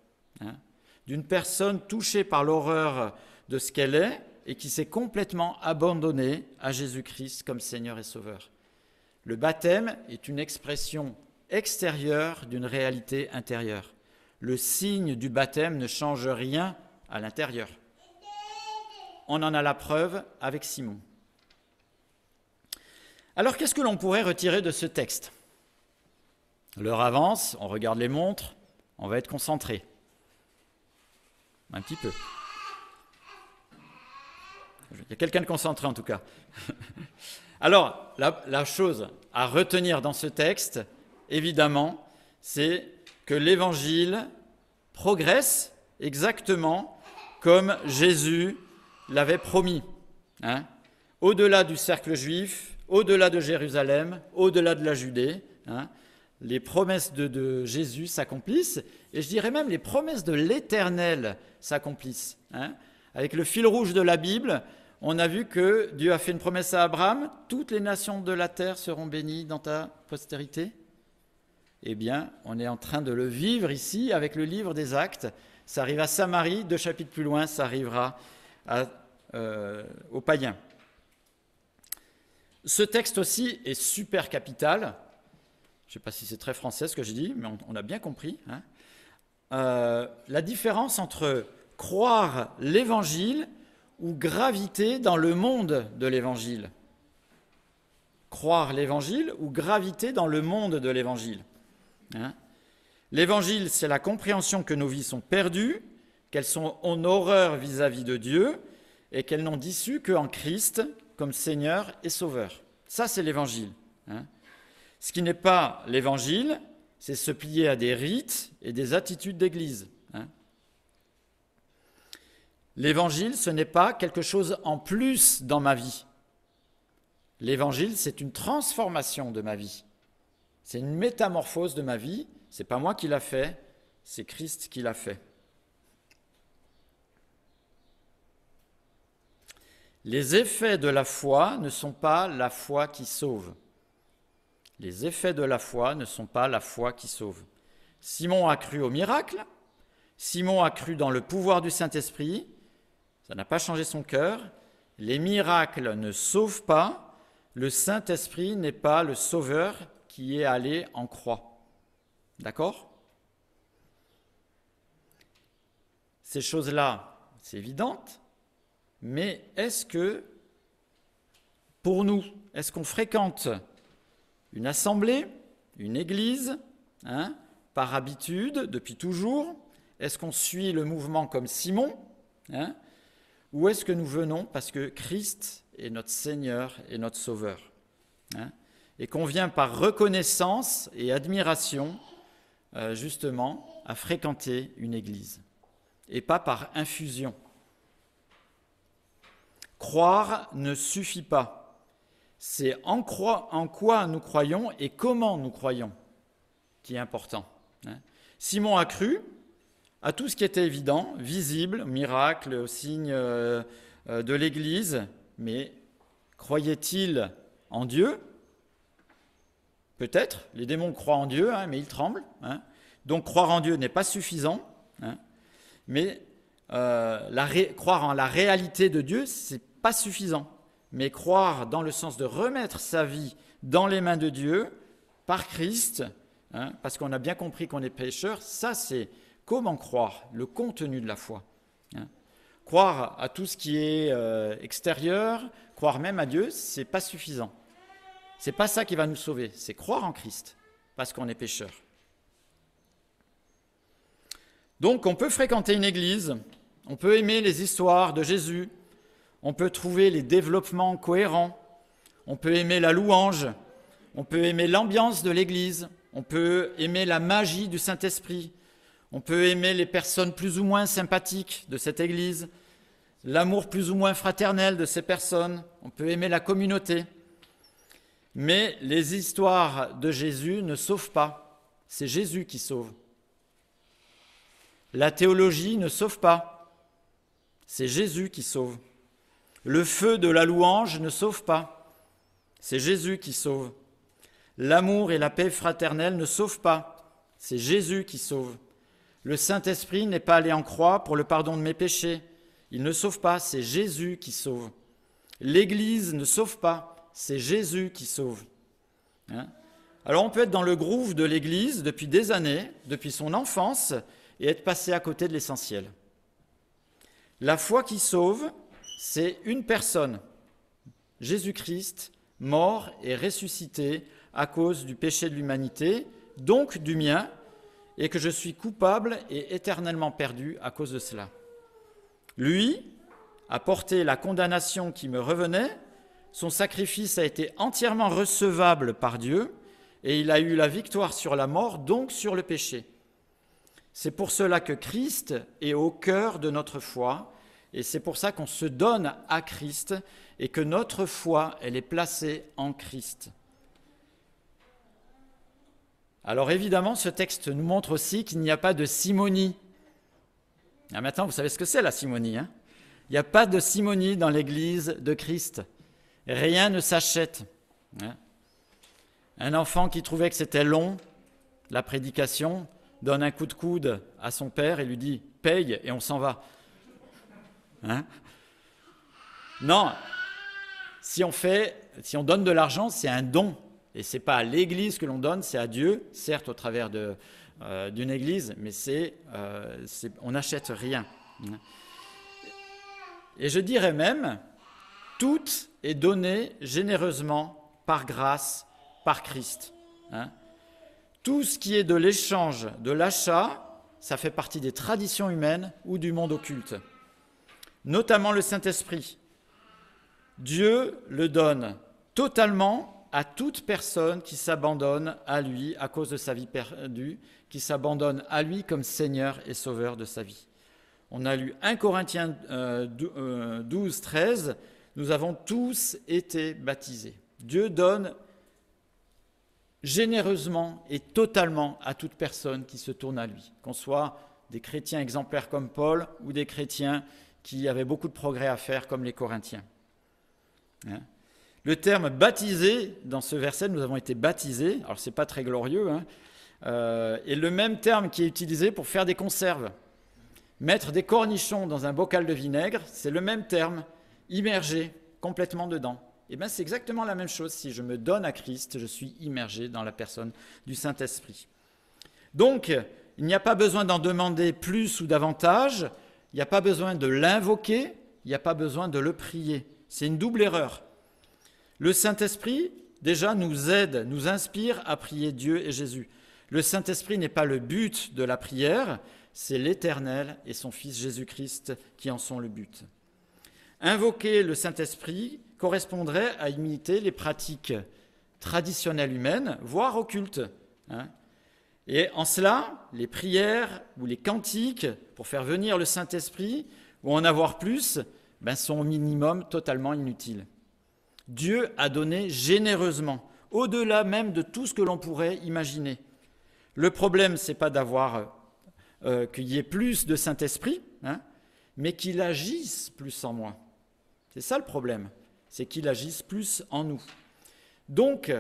D'une personne touchée par l'horreur de ce qu'elle est et qui s'est complètement abandonnée à Jésus-Christ comme Seigneur et Sauveur. Le baptême est une expression extérieure d'une réalité intérieure. Le signe du baptême ne change rien à l'intérieur. On en a la preuve avec Simon. Alors qu'est-ce que l'on pourrait retirer de ce texte ? L'heure avance, on regarde les montres, on va être concentré. Un petit peu. Il y a quelqu'un de concentré en tout cas. Alors, la chose à retenir dans ce texte, évidemment, c'est que l'Évangile progresse exactement comme Jésus l'avait promis. Au-delà du cercle juif, au-delà de Jérusalem, au-delà de la Judée, les promesses de Jésus s'accomplissent, et je dirais même les promesses de l'Éternel s'accomplissent. Avec le fil rouge de la Bible, on a vu que Dieu a fait une promesse à Abraham, toutes les nations de la terre seront bénies dans ta postérité. Eh bien, on est en train de le vivre ici avec le livre des Actes. Ça arrive à Samarie, 2 chapitres plus loin, ça arrivera aux païens. Ce texte aussi est super capital. Je ne sais pas si c'est très français ce que je dis, mais on a bien compris. La différence entre croire l'Évangile ou graviter dans le monde de l'Évangile. Croire l'Évangile ou graviter dans le monde de l'Évangile. L'Évangile, c'est la compréhension que nos vies sont perdues, qu'elles sont en horreur vis-à-vis de Dieu et qu'elles n'ont d'issue qu'en Christ comme Seigneur et Sauveur. Ça, c'est l'Évangile. Ce qui n'est pas l'Évangile, c'est se plier à des rites et des attitudes d'Église. L'évangile, ce n'est pas quelque chose en plus dans ma vie. L'évangile, c'est une transformation de ma vie. C'est une métamorphose de ma vie. Ce n'est pas moi qui l'a fait, c'est Christ qui l'a fait. Les effets de la foi ne sont pas la foi qui sauve. Les effets de la foi ne sont pas la foi qui sauve. Simon a cru au miracle, Simon a cru dans le pouvoir du Saint-Esprit, ça n'a pas changé son cœur. Les miracles ne sauvent pas, le Saint-Esprit n'est pas le sauveur qui est allé en croix. D'accord ? Ces choses-là, c'est évident, mais est-ce que, pour nous, est-ce qu'on fréquente une assemblée, une église, par habitude, depuis toujours? Est-ce qu'on suit le mouvement comme Simon, ou est-ce que nous venons parce que Christ est notre Seigneur et notre Sauveur, et qu'on vient par reconnaissance et admiration, justement, à fréquenter une église, et pas par infusion. Croire ne suffit pas. C'est en quoi nous croyons et comment nous croyons qui est important. Simon a cru à tout ce qui était évident, visible, miracle, signe de l'Église, mais croyait-il en Dieu ? Peut-être, les démons croient en Dieu, mais ils tremblent. Donc croire en Dieu n'est pas suffisant, mais croire en la réalité de Dieu, c'est pas suffisant. Mais croire dans le sens de remettre sa vie dans les mains de Dieu, par Christ, parce qu'on a bien compris qu'on est pécheur, ça c'est comment croire, le contenu de la foi. Croire à tout ce qui est extérieur, croire même à Dieu, c'est pas suffisant. C'est pas ça qui va nous sauver, c'est croire en Christ, parce qu'on est pécheur. Donc on peut fréquenter une église, on peut aimer les histoires de Jésus, on peut trouver les développements cohérents, on peut aimer la louange, on peut aimer l'ambiance de l'église, on peut aimer la magie du Saint-Esprit, on peut aimer les personnes plus ou moins sympathiques de cette église, l'amour plus ou moins fraternel de ces personnes, on peut aimer la communauté. Mais les histoires de Jésus ne sauvent pas, c'est Jésus qui sauve. La théologie ne sauve pas, c'est Jésus qui sauve. Le feu de la louange ne sauve pas, c'est Jésus qui sauve. L'amour et la paix fraternelle ne sauvent pas, c'est Jésus qui sauve. Le Saint-Esprit n'est pas allé en croix pour le pardon de mes péchés, il ne sauve pas, c'est Jésus qui sauve. L'Église ne sauve pas, c'est Jésus qui sauve. Alors on peut être dans le groove de l'Église depuis des années, depuis son enfance, et être passé à côté de l'essentiel. La foi qui sauve, c'est une personne, Jésus-Christ, mort et ressuscité à cause du péché de l'humanité, donc du mien, et que je suis coupable et éternellement perdu à cause de cela. Lui a porté la condamnation qui me revenait, son sacrifice a été entièrement recevable par Dieu, et il a eu la victoire sur la mort, donc sur le péché. C'est pour cela que Christ est au cœur de notre foi, et c'est pour ça qu'on se donne à Christ, et que notre foi, elle est placée en Christ. Alors évidemment, ce texte nous montre aussi qu'il n'y a pas de simonie. Maintenant, vous savez ce que c'est la simonie, Il n'y a pas de simonie dans l'Église de Christ. Rien ne s'achète. Un enfant qui trouvait que c'était long, la prédication, donne un coup de coude à son père et lui dit « paye » et on s'en va. Non, si on donne de l'argent, c'est un don. Et ce n'est pas à l'Église que l'on donne, c'est à Dieu, certes au travers d'une Église, mais on n'achète rien. Et je dirais même, tout est donné généreusement par grâce, par Christ. Tout ce qui est de l'échange, de l'achat, ça fait partie des traditions humaines ou du monde occulte. Notamment le Saint-Esprit. Dieu le donne totalement à toute personne qui s'abandonne à lui à cause de sa vie perdue, qui s'abandonne à lui comme Seigneur et Sauveur de sa vie. On a lu 1 Corinthiens 12, 13, nous avons tous été baptisés. Dieu donne généreusement et totalement à toute personne qui se tourne à lui, qu'on soit des chrétiens exemplaires comme Paul ou des chrétiens qui avaient beaucoup de progrès à faire comme les Corinthiens. Le terme baptisé, dans ce verset, nous avons été baptisés, alors ce n'est pas très glorieux, et le même terme qui est utilisé pour faire des conserves. Mettre des cornichons dans un bocal de vinaigre, c'est le même terme, immergé complètement dedans. Et bien c'est exactement la même chose, si je me donne à Christ, je suis immergé dans la personne du Saint-Esprit. Donc, il n'y a pas besoin d'en demander plus ou davantage, il n'y a pas besoin de l'invoquer, il n'y a pas besoin de le prier. C'est une double erreur. Le Saint-Esprit, déjà, nous aide, nous inspire à prier Dieu et Jésus. Le Saint-Esprit n'est pas le but de la prière, c'est l'Éternel et son Fils Jésus-Christ qui en sont le but. Invoquer le Saint-Esprit correspondrait à imiter les pratiques traditionnelles humaines, voire occultes. Et en cela, les prières ou les cantiques pour faire venir le Saint-Esprit ou en avoir plus sont au minimum totalement inutiles. Dieu a donné généreusement, au-delà même de tout ce que l'on pourrait imaginer. Le problème, ce n'est pas d'avoir qu'il y ait plus de Saint-Esprit, mais qu'il agisse plus en moi. C'est ça le problème, c'est qu'il agisse plus en nous. Donc,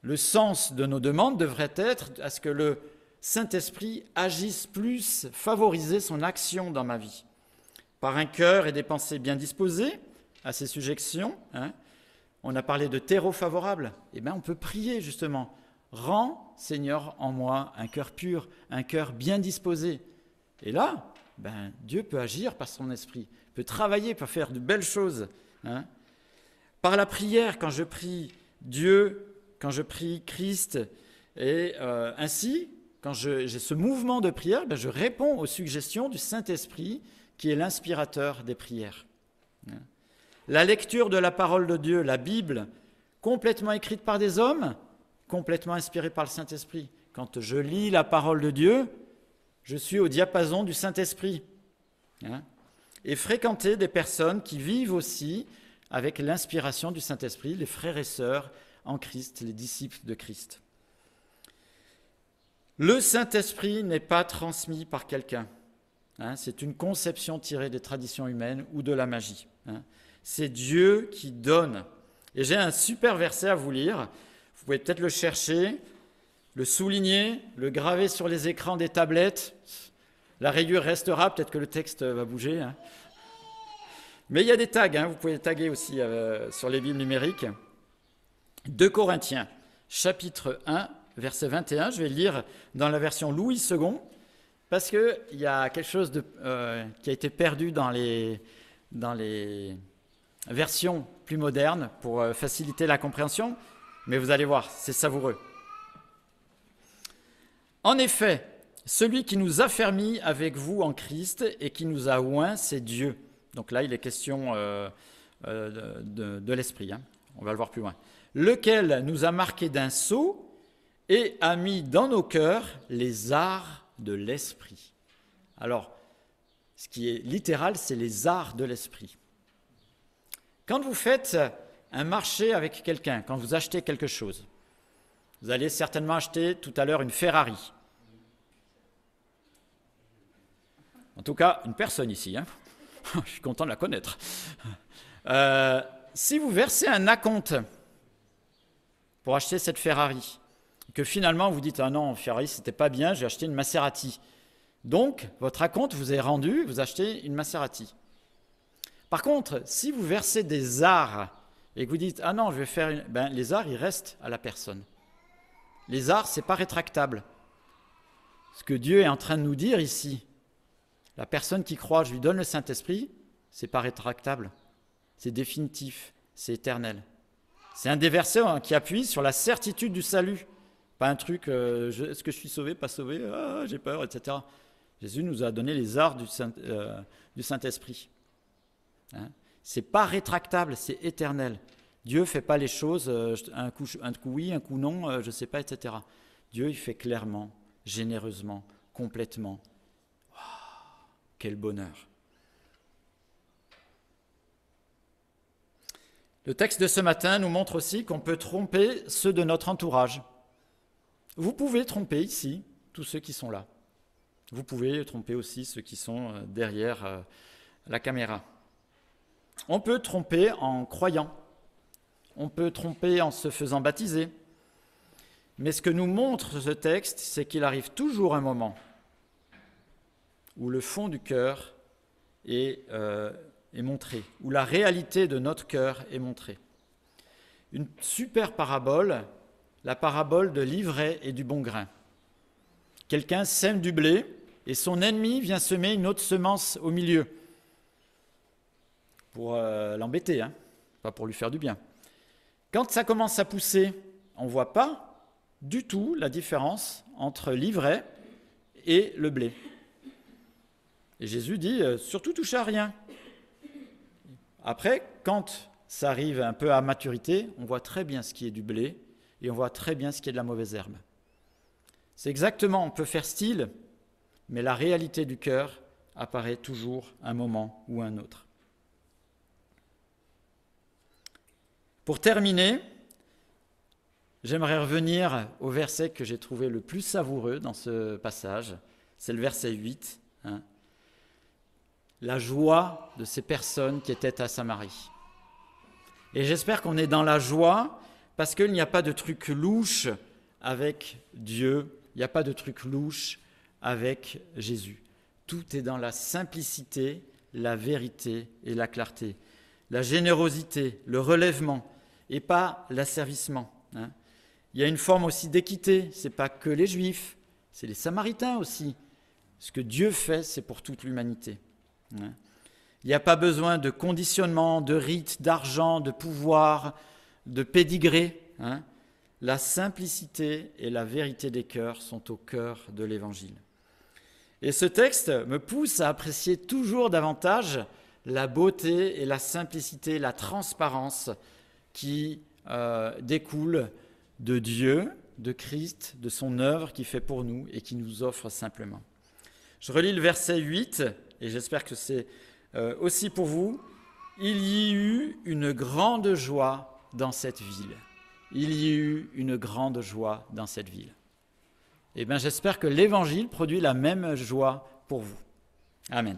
le sens de nos demandes devrait être à ce que le Saint-Esprit agisse plus, favoriser son action dans ma vie. Par un cœur et des pensées bien disposées à ces sujétions, on a parlé de terreau favorable, on peut prier justement. Rends, Seigneur, en moi un cœur pur, un cœur bien disposé. Et là, Dieu peut agir par son esprit, peut travailler, peut faire de belles choses. Par la prière, quand je prie Dieu, quand je prie Christ, et ainsi, quand j'ai ce mouvement de prière, je réponds aux suggestions du Saint-Esprit qui est l'inspirateur des prières. La lecture de la parole de Dieu, la Bible, complètement écrite par des hommes, complètement inspirée par le Saint-Esprit. Quand je lis la parole de Dieu, je suis au diapason du Saint-Esprit. Et fréquenter des personnes qui vivent aussi avec l'inspiration du Saint-Esprit, les frères et sœurs en Christ, les disciples de Christ. Le Saint-Esprit n'est pas transmis par quelqu'un. C'est une conception tirée des traditions humaines ou de la magie. C'est Dieu qui donne. Et j'ai un super verset à vous lire. Vous pouvez peut-être le chercher, le souligner, le graver sur les écrans des tablettes. La rayure restera, peut-être que le texte va bouger. Mais il y a des tags, vous pouvez les taguer aussi sur les Bibles numériques. 2 Corinthiens, chapitre 1, verset 21. Je vais le lire dans la version Louis II, parce qu'il y a quelque chose qui a été perdu dans les versions plus modernes pour faciliter la compréhension. Mais vous allez voir, c'est savoureux. En effet, celui qui nous a fermis avec vous en Christ et qui nous a oints, c'est Dieu. Donc là, il est question de l'esprit. On va le voir plus loin. Lequel nous a marqués d'un sceau et a mis dans nos cœurs les arts de l'esprit. Alors, ce qui est littéral, c'est les arts de l'esprit. Quand vous faites un marché avec quelqu'un, quand vous achetez quelque chose, vous allez certainement acheter tout à l'heure une Ferrari. En tout cas, une personne ici. Je suis content de la connaître. Si vous versez un acompte pour acheter cette Ferrari, que finalement vous dites « Ah non, Ferrari, c'était pas bien, j'ai acheté une Maserati ». Donc, votre acompte vous est rendu, vous achetez une Maserati. Par contre, si vous versez des arts et que vous dites « Ah non, je vais faire une… » les arts, ils restent à la personne. Les arts, ce n'est pas rétractable. Ce que Dieu est en train de nous dire ici, la personne qui croit, je lui donne le Saint-Esprit, ce n'est pas rétractable. C'est définitif, c'est éternel. C'est un des versets qui appuie sur la certitude du salut. Pas un truc, est-ce que je suis sauvé, pas sauvé, j'ai peur, etc. Jésus nous a donné les arts du Saint-Esprit. C'est pas rétractable, c'est éternel. Dieu ne fait pas les choses, un coup oui, un coup non, je ne sais pas, etc. Dieu, il fait clairement, généreusement, complètement. Wow. quel bonheur. Le texte de ce matin nous montre aussi qu'on peut tromper ceux de notre entourage. Vous pouvez tromper ici tous ceux qui sont là. Vous pouvez tromper aussi ceux qui sont derrière la caméra. On peut tromper en croyant. On peut tromper en se faisant baptiser. Mais ce que nous montre ce texte, c'est qu'il arrive toujours un moment où le fond du cœur est montré, où la réalité de notre cœur est montrée. Une super parabole, la parabole de l'ivraie et du bon grain. Quelqu'un sème du blé et son ennemi vient semer une autre semence au milieu pour l'embêter, pas pour lui faire du bien. Quand ça commence à pousser, on ne voit pas du tout la différence entre l'ivraie et le blé. Et Jésus dit, surtout touchez à rien. Après, quand ça arrive un peu à maturité, on voit très bien ce qui est du blé et on voit très bien ce qui est de la mauvaise herbe. C'est exactement, on peut faire style, mais la réalité du cœur apparaît toujours un moment ou un autre. Pour terminer, j'aimerais revenir au verset que j'ai trouvé le plus savoureux dans ce passage. C'est le verset 8. La joie de ces personnes qui étaient à Samarie. Et j'espère qu'on est dans la joie parce qu'il n'y a pas de truc louche avec Dieu, il n'y a pas de truc louche avec Jésus. Tout est dans la simplicité, la vérité et la clarté. La générosité, le relèvement et pas l'asservissement. Il y a une forme aussi d'équité, ce n'est pas que les Juifs, c'est les Samaritains aussi. Ce que Dieu fait, c'est pour toute l'humanité. Il n'y a pas besoin de conditionnement, de rites, d'argent, de pouvoir, de pédigré. La simplicité et la vérité des cœurs sont au cœur de l'Évangile. Et ce texte me pousse à apprécier toujours davantage la beauté et la simplicité, la transparence qui découlent de Dieu, de Christ, de son œuvre qu'il fait pour nous et qui nous offre simplement. Je relis le verset 8 et j'espère que c'est aussi pour vous. Il y eut une grande joie dans cette ville. Il y eut une grande joie dans cette ville. Eh bien, j'espère que l'Évangile produit la même joie pour vous. Amen.